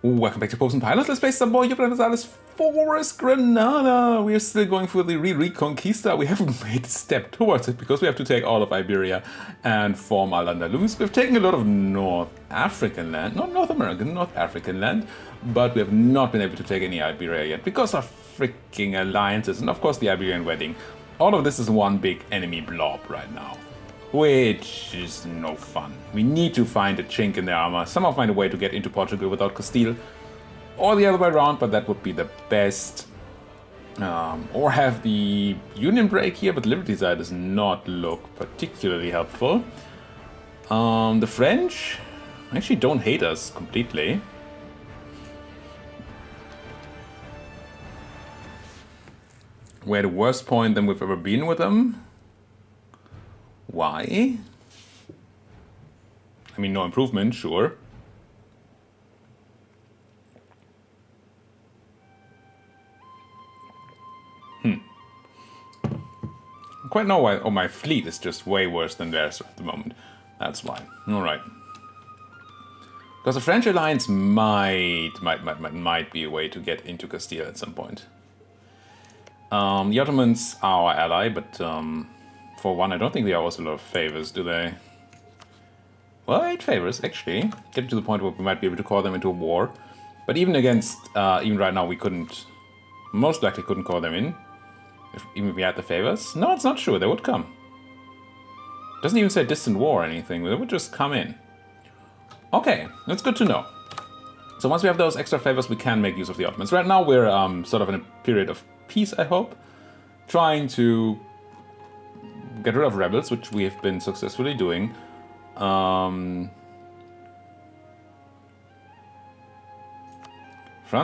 Welcome back to Popes and Pilots. Let's play some more Europa Universalis IV Granada. We are still going for the Re-Reconquista. We haven't made a step towards it because we have to take all of Iberia and form Al-Andalus. We've taken a lot of North African land, not North American, North African land, but we have not been able to take any Iberia yet because of freaking alliances and of course the Iberian wedding. All of this is one big enemy blob right now, which is no fun. We need to find a chink in their armor, somehow find a way to get into Portugal without Castile, or the other way around, but that would be the best. Or have the Union break here, but Liberty side does not look particularly helpful. The French actually don't hate us completely. We're at a worse point than we've ever been with them. Why? I mean, no improvement, sure. I quite know why. Oh, my fleet is just way worse than theirs at the moment. That's why. Alright. Because the French alliance might be a way to get into Castile at some point. The Ottomans are our ally, but for one, I don't think they owe us a lot of favors, do they? Well, 8 favors, actually. Getting to the point where we might be able to call them into a war. But even against, even right now, we couldn't, most likely couldn't call them in. Even if we had the favors. No, it's not sure, they would come. Doesn't even say distant war or anything, they would just come in. Okay, that's good to know. So once we have those extra favors, we can make use of the Ottomans. Right now, we're sort of in a period of peace, I hope. Trying to get rid of rebels, which we have been successfully doing. France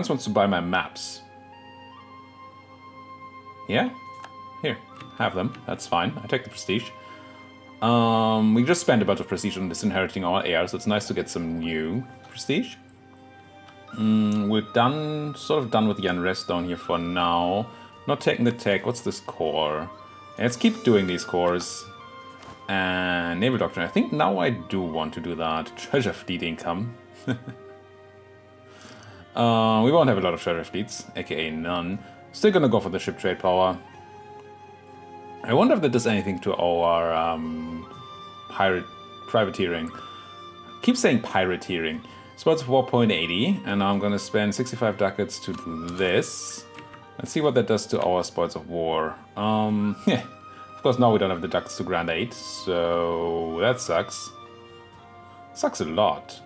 wants to buy my maps. Yeah? Here, have them. That's fine. I take the prestige. We just spent a bunch of prestige on disinheriting our heir, so it's nice to get some new prestige. We're done, sort of done with the unrest down here for now. Not taking the tech. What's this core? Let's keep doing these cores. And Naval Doctrine. I think now I do want to do that. Treasure fleet income. We won't have a lot of treasure fleets, aka none. Still gonna go for the ship trade power. I wonder if that does anything to our privateering. Keep saying pirateering. Spots of War 0.80, and now I'm gonna spend 65 ducats to do this. Let's see what that does to our spoils of war. Yeah. Of course, now we don't have the ducats to Grand 8, so that sucks. Sucks a lot.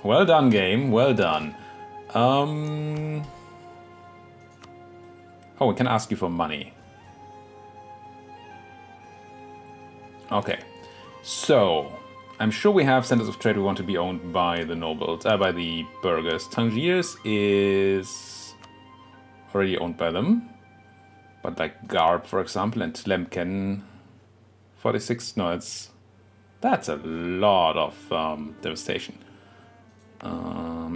Well done, game. Well done. Oh, we can ask you for money. Okay. So, I'm sure we have centers of trade we want to be owned by the nobles, by the burghers. Tangiers is already owned by them. But like Garb, for example, and Tlemcen, 46, no, that's a lot of devastation.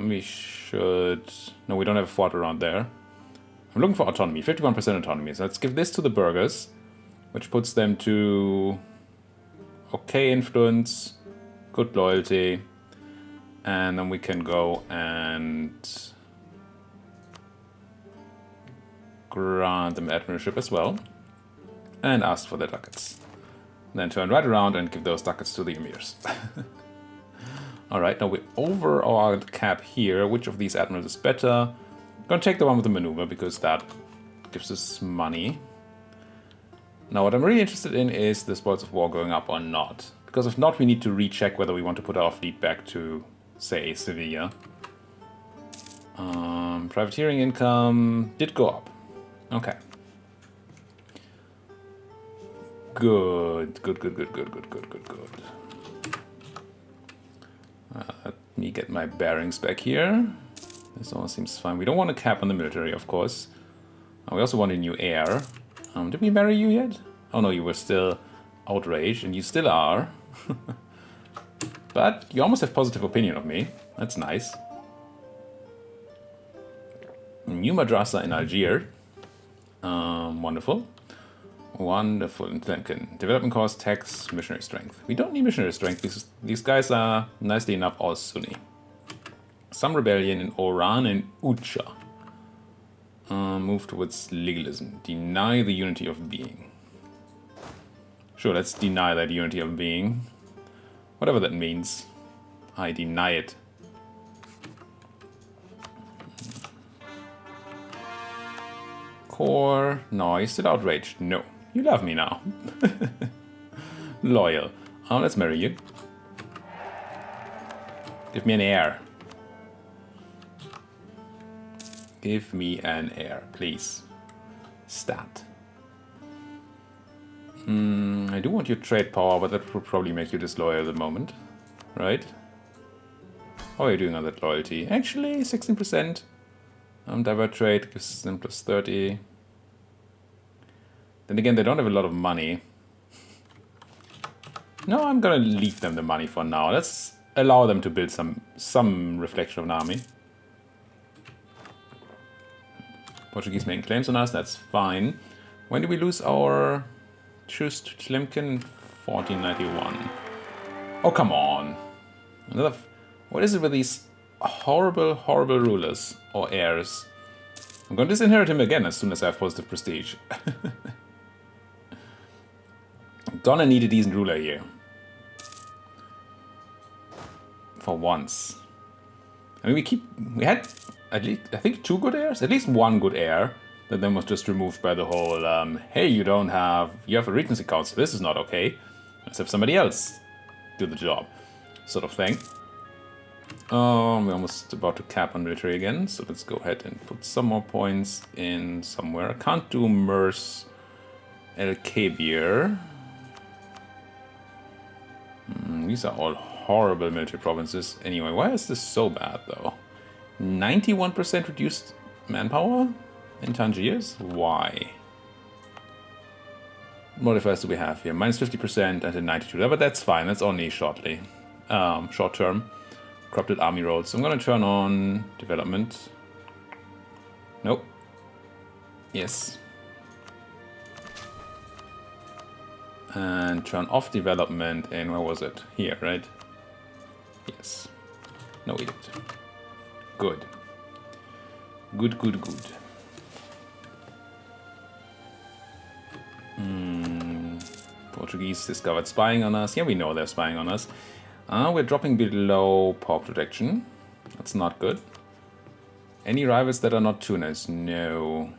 We should, no, we don't have a fort around there. I'm looking for autonomy, 51% autonomy, so let's give this to the burghers, which puts them to okay influence, good loyalty, and then we can go and grant them admiralship as well, and ask for their ducats. Then turn right around and give those ducats to the emirs. Alright, now we're over our cap here. Which of these admirals is better? I'm gonna take the one with the maneuver because that gives us money. Now what I'm really interested in is the spoils of war going up or not. Because if not, we need to recheck whether we want to put our fleet back to, say, Sevilla. Privateering income did go up. Okay. Good. Let me get my bearings back here. This all seems fine. We don't want a cap on the military, of course. We also want a new heir. Did we marry you yet? Oh no, you were still outraged, and you still are. But you almost have positive opinion of me. That's nice. New madrasa in Algiers. Wonderful. Wonderful. And Tlemcen. Development cost, tax, missionary strength. We don't need missionary strength because these guys are nicely enough all Sunni. Some rebellion in Oran and Ucha. Move towards legalism. Deny the unity of being. Sure, let's deny that unity of being. Whatever that means. I deny it. Core. No, you're still outraged. No. You love me now. Loyal. Let's marry you. Give me an heir. Give me an heir, please. Stat. I do want your trade power, but that will probably make you disloyal at the moment. Right? How are you doing on that loyalty? Actually, 16%. Divert trade gives them plus 30. Then again, they don't have a lot of money. No, I'm gonna leave them the money for now. Let's allow them to build some reflection of an army. Portuguese making claims on us, that's fine. When did we lose our truce to Tlemcen? 1491. Oh, come on. Another. What is it with these horrible, horrible rulers or heirs? I'm going to disinherit him again as soon as I have positive prestige. I'm gonna need a decent ruler here. For once. I mean, we had at least, I think, 2 good heirs? At least 1 good heir. That then was just removed by the whole, hey, you have a regency council, this is not okay. Let's have somebody else do the job. Sort of thing. We're almost about to cap on military again, so let's go ahead and put some more points in somewhere. I can't do Mers El Kabir. These are all horrible military provinces. Anyway, why is this so bad though? 91% reduced manpower in Tangiers? Why? What modifiers do we have here? Minus 50% and a 92. But that's fine. That's only short term. Corrupted army roads. So I'm going to turn on development. Nope. Yes. And turn off development in, where was it? Here, right? Yes. No edict. Good. Good, good, good. Portuguese discovered spying on us. Yeah, we know they're spying on us. We're dropping below power protection. That's not good. Any rivals that are not Tunis? No.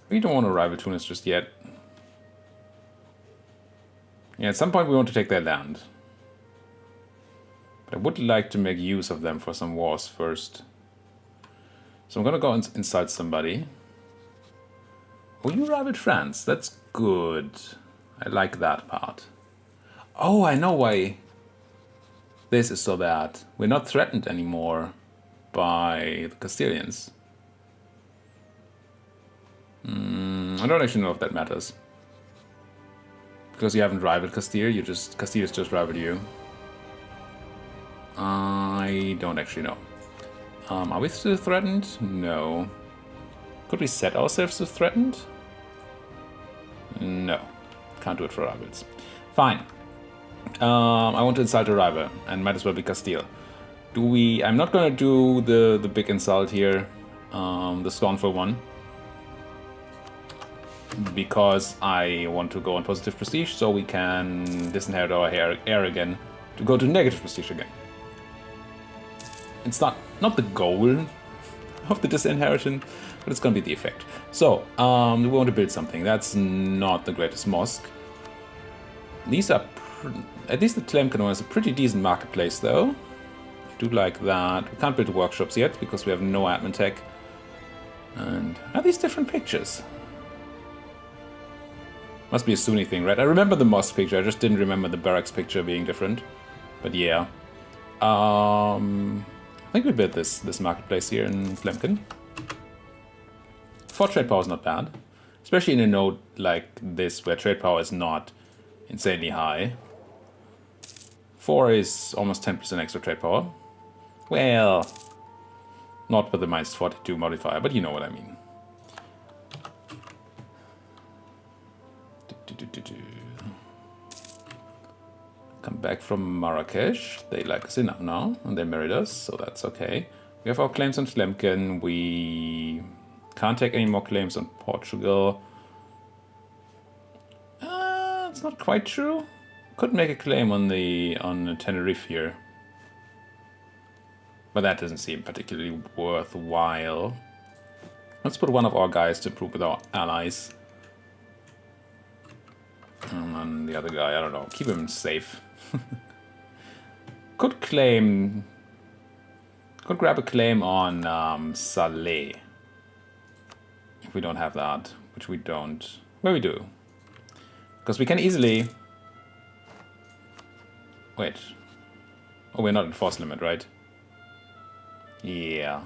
We don't want to rival Tunis just yet. Yeah, at some point we want to take their land. But I would like to make use of them for some wars first. So I'm gonna go inside somebody. Oh, you rivaled France. That's good. I like that part. Oh, I know why this is so bad. We're not threatened anymore by the Castilians. I don't actually know if that matters. Because you haven't rivaled Castile, Castile's just rivaled you. I don't actually know. Are we still threatened? No. Could we set ourselves to threatened? No. Can't do it for rivals. Fine. I want to insult a rival, and might as well be Castile. I'm not gonna do the big insult here, the scornful one. Because I want to go on positive prestige, so we can disinherit our heir again to go to negative prestige again. It's not the goal of the disinheritance, but it's gonna be the effect. So, we want to build something. That's not the greatest mosque. These are, at least the Tlemcen one is a pretty decent marketplace though. I do like that. We can't build workshops yet because we have no admin tech. And are these different pictures? Must be a Sunni thing, right? I remember the mosque picture, I just didn't remember the barracks picture being different. But yeah. I think we built this marketplace here in Tlemcen. 4 trade power is not bad. Especially in a node like this, where trade power is not insanely high. 4 is almost 10% extra trade power. Well, not with the minus 42 modifier, but you know what I mean. Come back from Marrakesh. They like us enough now, and they married us, so that's okay. We have our claims on Tlemcen. We can't take any more claims on Portugal. It's not quite true. Could make a claim on Tenerife here, but that doesn't seem particularly worthwhile. Let's put one of our guys to improve with our allies. And then the other guy, I don't know, keep him safe. Could grab a claim on Saleh. If we don't have that, which we don't. Well, we do. Because we can easily... Wait. Oh, we're not at force limit, right? Yeah.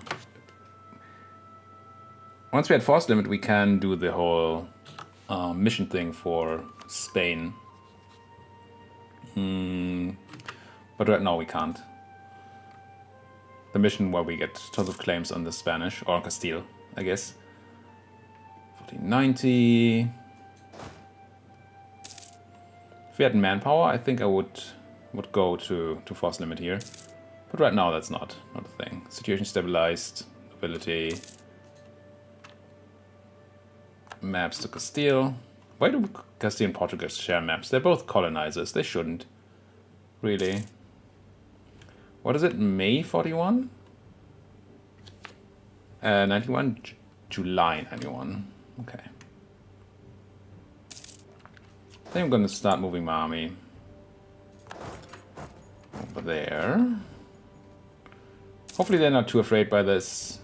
Once we're at force limit, we can do the whole mission thing for Spain. But right now we can't. The mission where we get tons of claims on the Spanish, or on Castile, I guess. 1490. If we had manpower, I think I would go to force limit here. But right now that's not a thing. Situation stabilized, ability. Maps to Castile. Why do Castile and Portugal share maps? They're both colonizers. They shouldn't. Really. What is it? May 41? 91? July 91. Okay. I think I'm going to start moving my army over there. Hopefully they're not too afraid by this.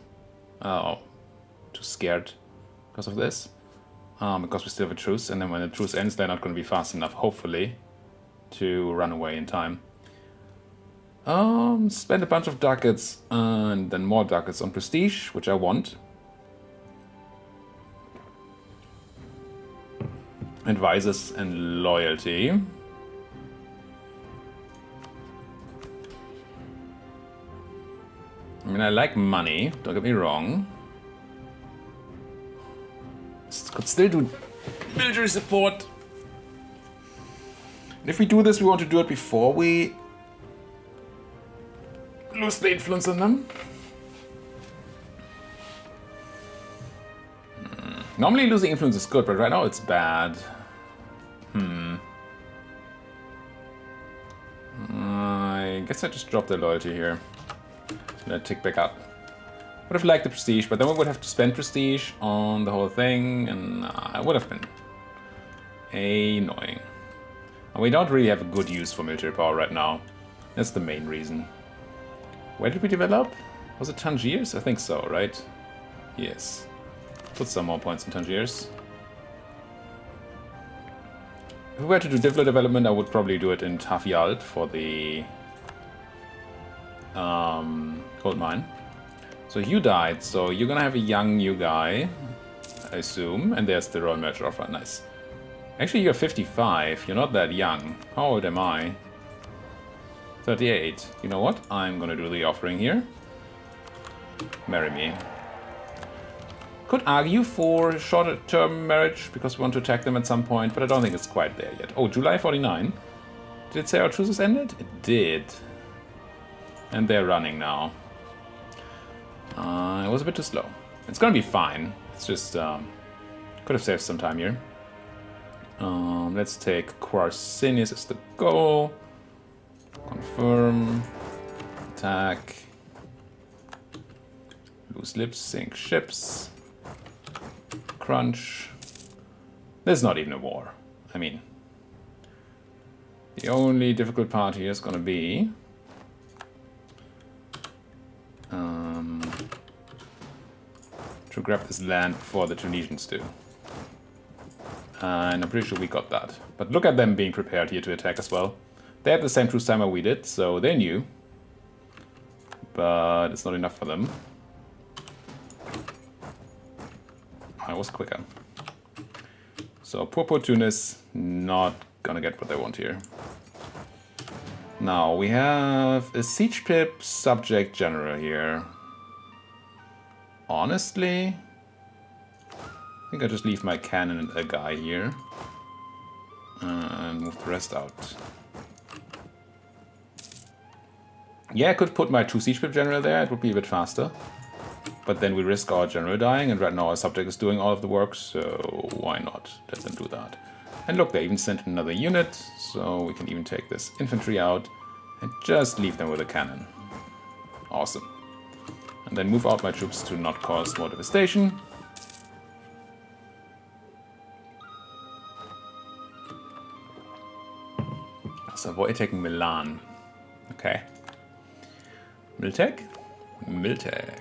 Oh, too scared because of this. Because we still have a truce, and then when the truce ends, they're not going to be fast enough, hopefully, to run away in time. Spend a bunch of ducats and then more ducats on prestige, which I want. Advisors and loyalty. I mean, I like money, don't get me wrong. Could still do military support. And if we do this, we want to do it before we lose the influence on them. Normally losing influence is good, but right now it's bad. I guess I just dropped the loyalty here. Let it tick back up. Would have liked the prestige, but then we would have to spend prestige on the whole thing, and it would have been annoying. And we don't really have a good use for military power right now. That's the main reason. Where did we develop? Was it Tangiers? I think so, right? Yes. Put some more points in Tangiers. If we were to do Divlo development, I would probably do it in Tafialt for the gold mine. So you died, so you're gonna have a young new guy, I assume, and there's the Royal Merchant offer. Nice. Actually, you're 55. You're not that young. How old am I? 38. You know what? I'm gonna do the offering here. Marry me. Could argue for shorter-term marriage because we want to attack them at some point, but I don't think it's quite there yet. Oh, July 49. Did it say our truce has ended? It did. And they're running now. It was a bit too slow. It's gonna be fine. It's just could have saved some time here. Let's take Quarcinis as the goal. Confirm. Attack. Loose lips, sink ships. Crunch. There's not even a war. I mean, the only difficult part here is gonna be to grab this land before the Tunisians do. And I'm pretty sure we got that. But look at them being prepared here to attack as well. They had the same truce timer we did, so they knew. But it's not enough for them. I was quicker. So poor Tunis, not gonna get what they want here. Now we have a siege pip subject general here. Honestly, I think I'll just leave my cannon and a guy here and move the rest out. Yeah, I could put my 2 siege ship general there, it would be a bit faster. But then we risk our general dying, and right now our subject is doing all of the work, so why not let them do that? And look, they even sent another unit, so we can even take this infantry out and just leave them with a cannon. Awesome. And then move out my troops to not cause more devastation. So avoid taking Milan. Okay. Miltech? Miltech.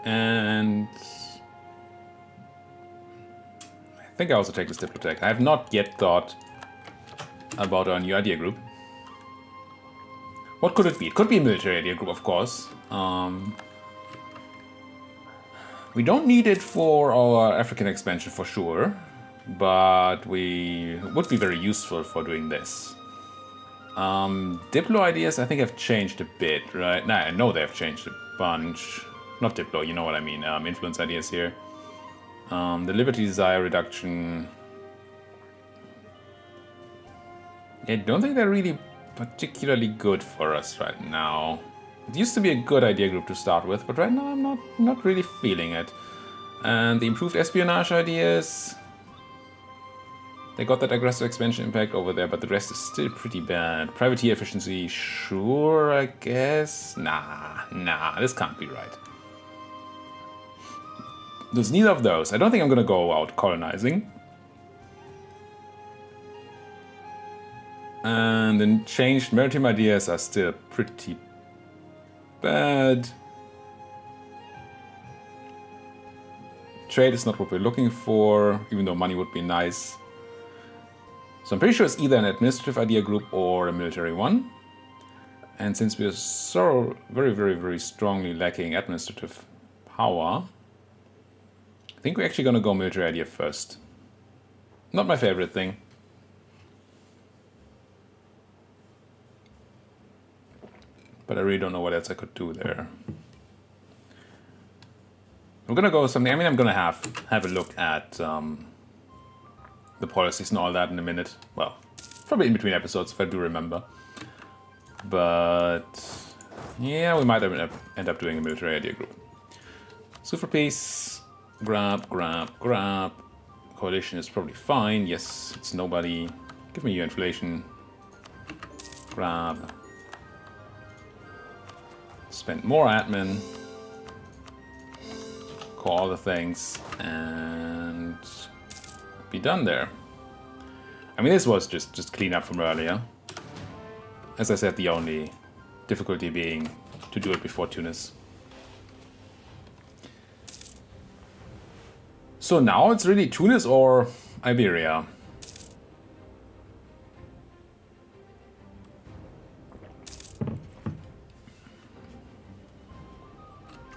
And I think I also take this Diplotech. I have not yet thought about our new idea group. What could it be? It could be a military idea group, of course. We don't need it for our African expansion for sure, but we would be very useful for doing this. Diplo ideas I think have changed a bit, right? Nah, I know they have changed a bunch. Not Diplo, you know what I mean. Influence ideas here. The Liberty Desire reduction. I don't think they're really particularly good for us right now. It used to be a good idea group to start with, but right now I'm not really feeling it. And the improved espionage ideas. They got that aggressive expansion impact over there, but the rest is still pretty bad. Privateer efficiency, sure, I guess. Nah, this can't be right. There's neither of those. I don't think I'm gonna go out colonizing. And the changed maritime ideas are still pretty bad. Trade is not what we're looking for, even though money would be nice. So I'm pretty sure it's either an administrative idea group or a military one. And since we're so very strongly lacking administrative power, I think we're actually going to go military idea first. Not my favorite thing. But I really don't know what else I could do there. I'm going to go something, I mean, I'm going to have a look at the policies and all that in a minute. Well, probably in between episodes if I do remember. But yeah, we might end up doing a military idea group. Sue for peace. Grab. Coalition is probably fine. Yes, it's nobody. Give me your inflation. Grab. Spend more admin. Call all the things and be done there. I mean, this was just clean up from earlier. As I said, the only difficulty being to do it before Tunis. So now it's really Tunis or Iberia.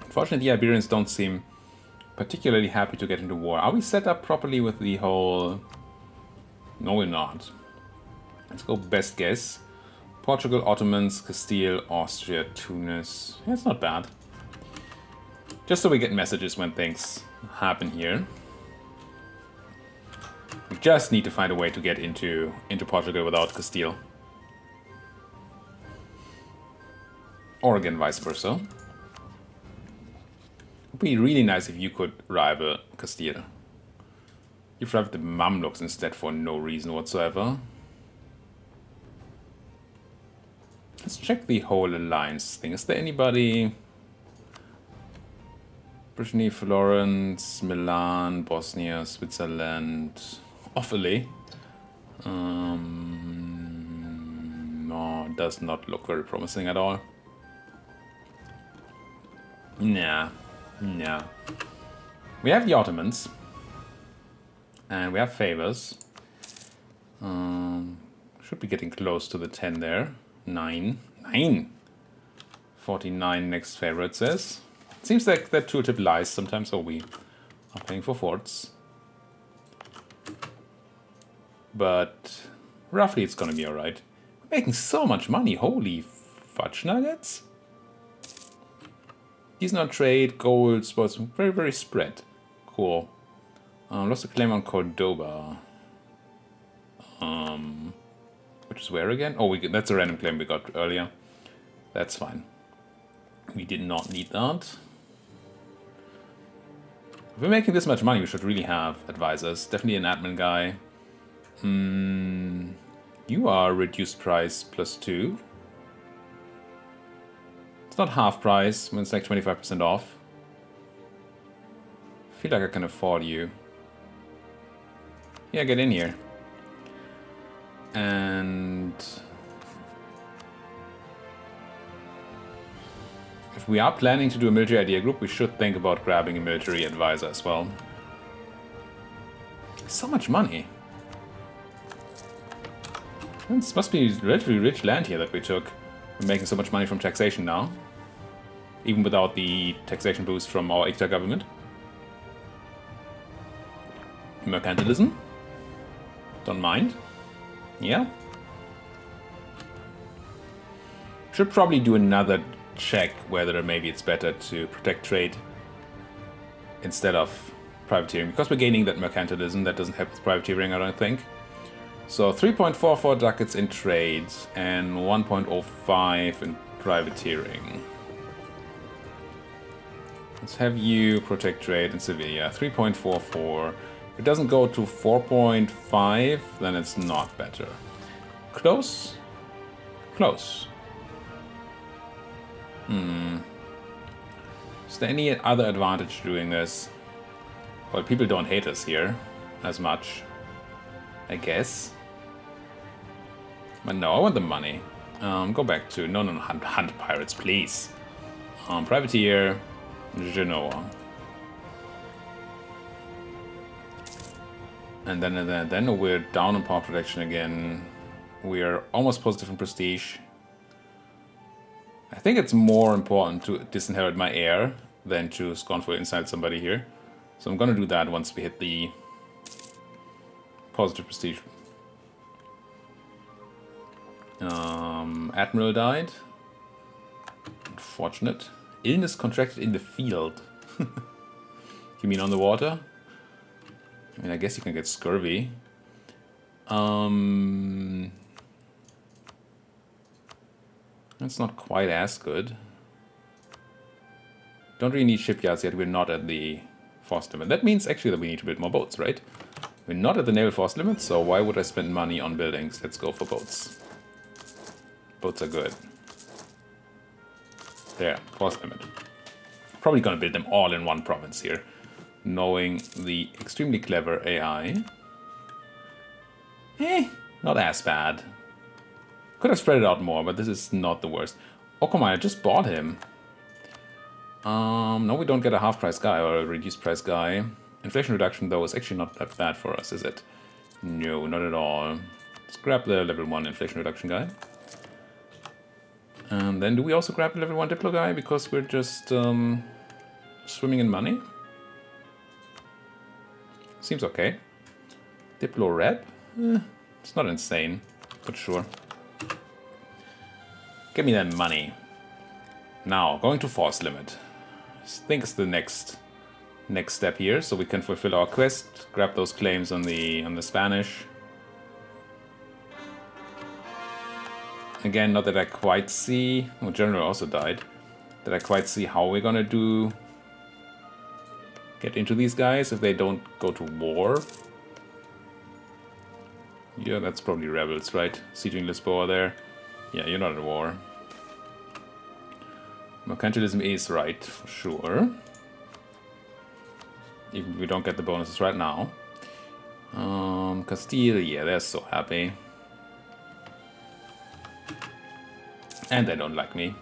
Unfortunately, the Iberians don't seem particularly happy to get into war. Are we set up properly with the whole... No, we're not. Let's go best guess. Portugal, Ottomans, Castile, Austria, Tunis. Yeah, it's not bad. Just so we get messages when things happen here. We just need to find a way to get into Portugal without Castile. Or again, vice versa. It would be really nice if you could rival Castile. You've rivaled the Mamluks instead for no reason whatsoever. Let's check the whole alliance thing. Is there anybody... Brittany, Florence, Milan, Bosnia, Switzerland, Offaly. No, it does not look very promising at all. Nah. We have the Ottomans. And we have favors. Should be getting close to the 10 there. 9. 49 next favor, it says. Seems like that tooltip lies sometimes, so we are paying for forts. But roughly it's gonna be alright. We're making so much money, holy fudge nuggets. These not trade, gold, sports, very spread. Cool. Lost a claim on Cordoba. Which is where again? Oh, that's a random claim we got earlier. That's fine. We did not need that. If we're making this much money, we should really have advisors. Definitely an admin guy. You are reduced price +2. It's not half price when it's like 25% off. I feel like I can afford you. Yeah, get in here. And if we are planning to do a military idea group, we should think about grabbing a military advisor as well. So much money. This must be relatively rich land here that we took. We're making so much money from taxation now. Even without the taxation boost from our ICTA government. Mercantilism. Don't mind. Yeah. Should probably do another check whether maybe it's better to protect trade instead of privateering. Because we're gaining that mercantilism, that doesn't help with privateering, I don't think. So 3.44 ducats in trades and 1.05 in privateering. Let's have you protect trade in Sevilla. 3.44. If it doesn't go to 4.5, then it's not better. Close? Close. Is there any other advantage to doing this? Well, people don't hate us here as much, I guess. But no, I want the money. Go back to... No, hunt pirates, please. Privateer, Genoa. And then we're down on power protection again. We're almost positive in prestige. I think it's more important to disinherit my heir than to scornfully insult somebody here. So I'm gonna do that once we hit the positive prestige. Admiral died. Unfortunate. Illness contracted in the field. You mean on the water? I mean, I guess you can get scurvy. That's not quite as good. Don't really need shipyards yet. We're not at the force limit. That means actually that we need to build more boats, right? We're not at the naval force limit, so why would I spend money on buildings? Let's go for boats. Boats are good. There, force limit. Probably gonna build them all in one province here, knowing the extremely clever AI. Not as bad. Could have spread it out more, but this is not the worst. Oh, come on, I just bought him. No, we don't get a half-price guy or a reduced-price guy. Inflation reduction, though, is actually not that bad for us, is it? No, not at all. Let's grab the level 1 inflation reduction guy. And then do we also grab the level 1 Diplo guy because we're just swimming in money? Seems okay. Diplo rep? It's not insane, but sure. Give me that money. Now, going to force limit. I think it's the next step here, so we can fulfill our quest, grab those claims on the Spanish. Again, not that I quite see... Well, General also died. That I quite see how we're gonna get into these guys if they don't go to war. Yeah, that's probably rebels, right? Sieging Lisboa there. Yeah, you're not at war. Mercantilism is right, for sure. Even if we don't get the bonuses right now. Castile, yeah, they're so happy. And they don't like me.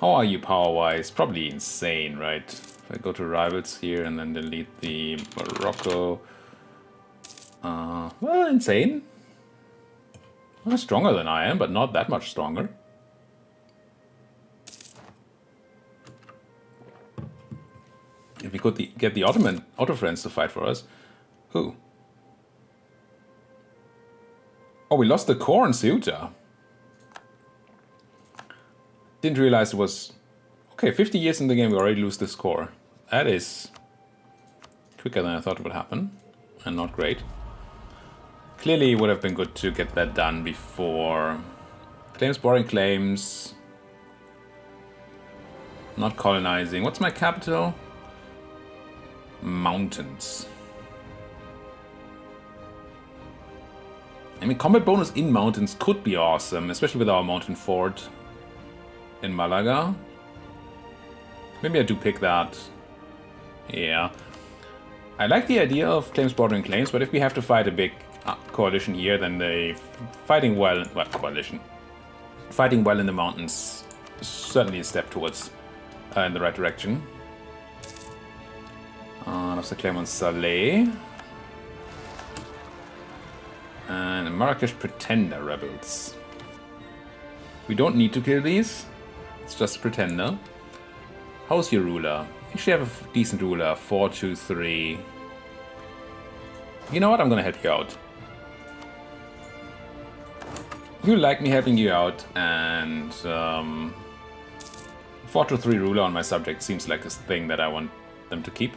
How are you power-wise? Probably insane, right? If I go to rivals here and then delete the Morocco. Well, insane. Well, stronger than I am, but not that much stronger. If we could get the Otto friends to fight for us. Who? Oh, we lost the core in Ceuta. Didn't realize it was... Okay, 50 years in the game we already lose this core. That is quicker than I thought it would happen. And not great. Clearly it would have been good to get that done before Claims, boring claims. Not colonizing. What's my capital? Mountains. I mean, combat bonus in mountains could be awesome, especially with our mountain fort in Malaga. Maybe I do pick that. Yeah. I like the idea of claims bordering claims, but if we have to fight a big coalition here, then the fighting well, coalition. Fighting well in the mountains is certainly a step towards in the right direction. That's the claim on Saleh. And Marrakesh Pretender rebels. We don't need to kill these. It's just a pretender. How's your ruler? Actually have a decent ruler. 4-2-3. You know what? I'm gonna help you out. You like me helping you out, and 4-2-3 ruler on my subject seems like a thing that I want them to keep.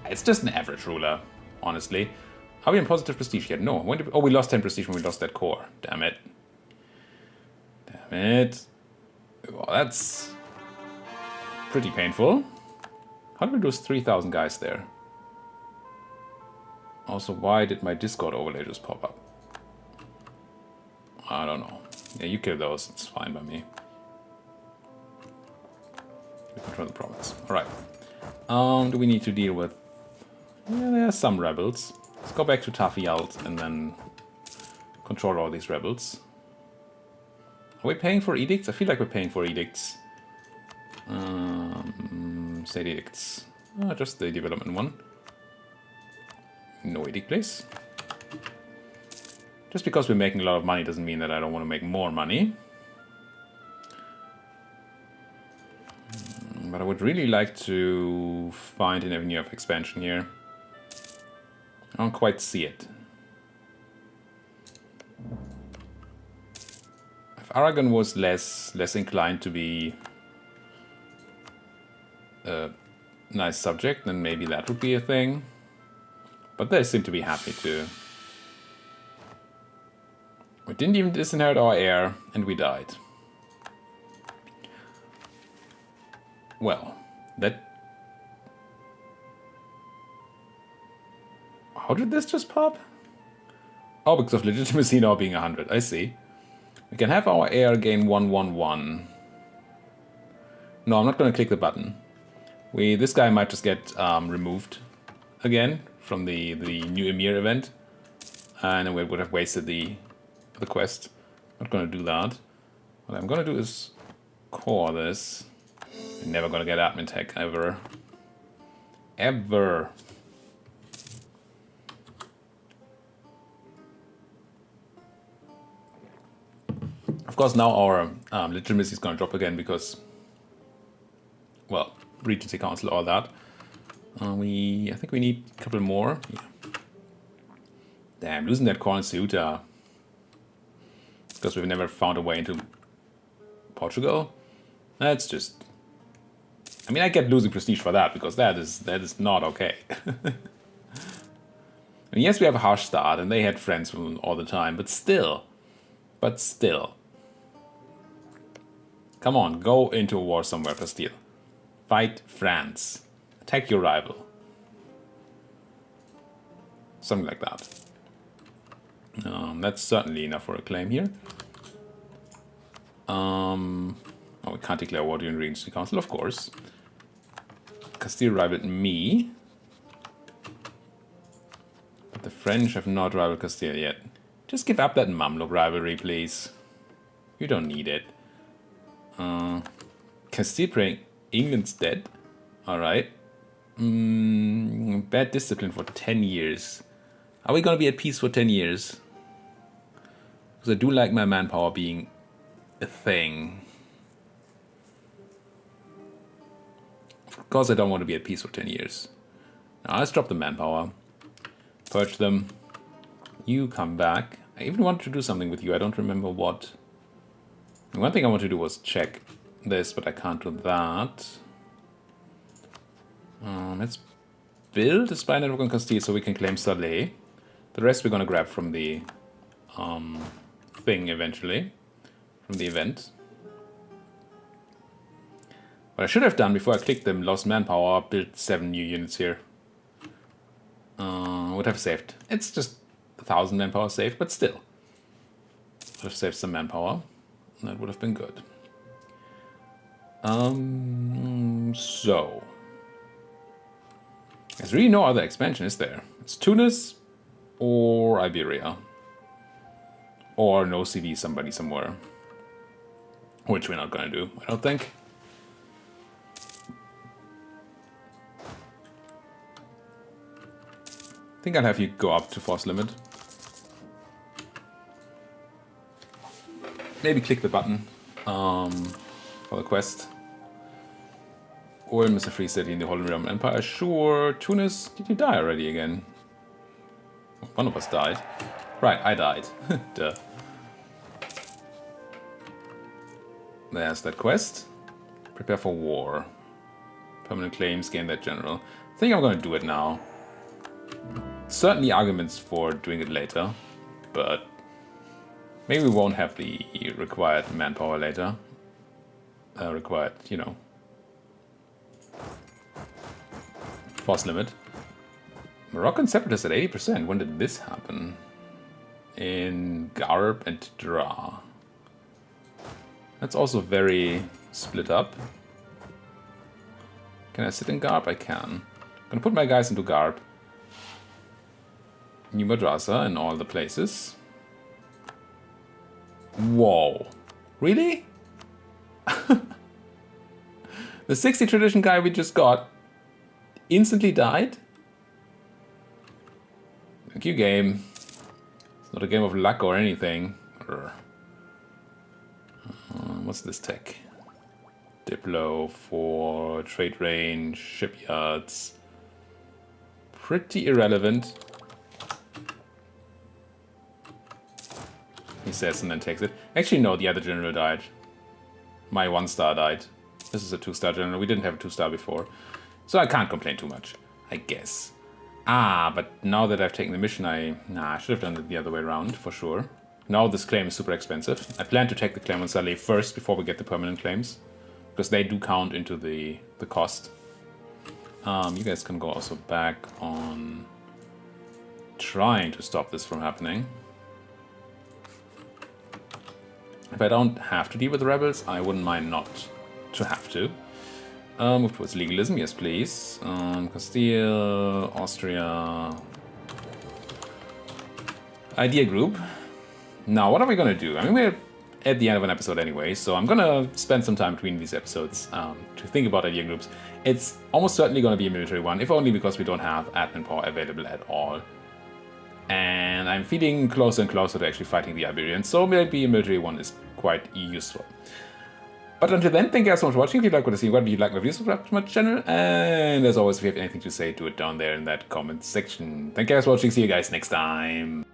It's just an average ruler, honestly. Are we in positive prestige yet? No. When did we lost 10 prestige when we lost that core. Damn it. Damn it. Well, that's pretty painful. How did we lose 3,000 guys there? Also, why did my Discord overlay just pop up? I don't know. Yeah, you kill those. It's fine by me. We control the province. Alright. Do we need to deal with... Yeah, there are some rebels. Let's go back to Tafiyalt and then control all these rebels. Are we paying for edicts? I feel like we're paying for edicts. State edicts. Just the development one. No edict, please. Just because we're making a lot of money doesn't mean that I don't want to make more money. But I would really like to find an avenue of expansion here. I don't quite see it. If Aragon was less inclined to be a nice subject, then maybe that would be a thing. But they seem to be happy to. We didn't even disinherit our heir, and we died. Well, that... How did this just pop? Oh, because of legitimacy now being 100. I see. We can have our heir gain 111. No, I'm not going to click the button. This guy might just get removed again from the new Emir event. And we would have wasted the quest. Not going to do that. What I'm going to do is core this. You're never going to get admin tech ever. Ever. Of course, now our legitimacy is going to drop again because, well, Regency Council, all that. I think we need a couple more. Yeah. Damn, losing that core in Ceuta. Because we've never found a way into Portugal. That's just... I mean, I get losing prestige for that, because that is not okay. I mean, yes, we have a harsh start, and they had friends from them all the time, but still. But still. Come on, go into a war somewhere, Castile. Fight France. Attack your rival. Something like that. That's certainly enough for a claim here. Oh, we can't declare war during Regency Council, of course. Castile rivaled me. But the French have not rivaled Castile yet. Just give up that Mamluk rivalry, please. You don't need it. Castile praying England's dead. Alright. Bad discipline for 10 years. Are we gonna be at peace for 10 years? Because I do like my manpower being a thing. Of course I don't want to be at peace for 10 years. Now let's drop the manpower. Purge them. You come back. I even wanted to do something with you. I don't remember what. One thing I want to do was check this, but I can't do that. Let's build a spy network on Castile so we can claim Saleh. The rest we're going to grab from the thing eventually from the event. What I should have done before I clicked them, lost manpower, built 7 new units here. Would have saved. It's just 1,000 manpower saved, but still. Would have saved some manpower. That would have been good. So. There's really no other expansion, is there? It's Tunis or Iberia. Or no CD somebody somewhere. Which we're not gonna do, I don't think. I think I'll have you go up to force limit. Maybe click the button for the quest. Or Mr. Free City in the Holy Roman Empire. Sure. Tunis, did you die already again? One of us died. Right, I died. Duh. There's that quest. Prepare for war. Permanent claims, gain that general. I think I'm gonna do it now. Certainly arguments for doing it later, but maybe we won't have the required manpower later. Required, you know. Force limit. Moroccan separatists at 80%. When did this happen? In Garb and Dra. That's also very split up. Can I sit in Garb? I can. I'm gonna put my guys into Garb. New Madrasa in all the places. Whoa. Really? The 60 tradition guy we just got instantly died? Thank you, game. It's not a game of luck or anything. What's this tech? Diplo for trade range, shipyards. Pretty irrelevant. He says and then takes it. Actually, no, the other general died. My 1-star died. This is a 2-star general. We didn't have a 2-star before. So I can't complain too much, I guess. Ah, but now that I've taken the mission, I should have done it the other way around, for sure. Now this claim is super expensive. I plan to take the claim on Saleh first before we get the permanent claims. Because they do count into the cost. You guys can go also back on trying to stop this from happening. If I don't have to deal with the rebels, I wouldn't mind not to have to. Move towards legalism, yes please. Castile, Austria. Idea group. Now, what are we gonna do? I mean, we're at the end of an episode anyway, so I'm gonna spend some time between these episodes to think about idea groups. It's almost certainly gonna be a military one, if only because we don't have admin power available at all. And I'm feeling closer and closer to actually fighting the Iberians, so maybe a military one is quite useful. But until then, thank you guys so much for watching. If you like what I see, what do you like my videos, subscribe to my channel. And as always, if you have anything to say, do it down there in that comment section. Thank you guys for watching. See you guys next time.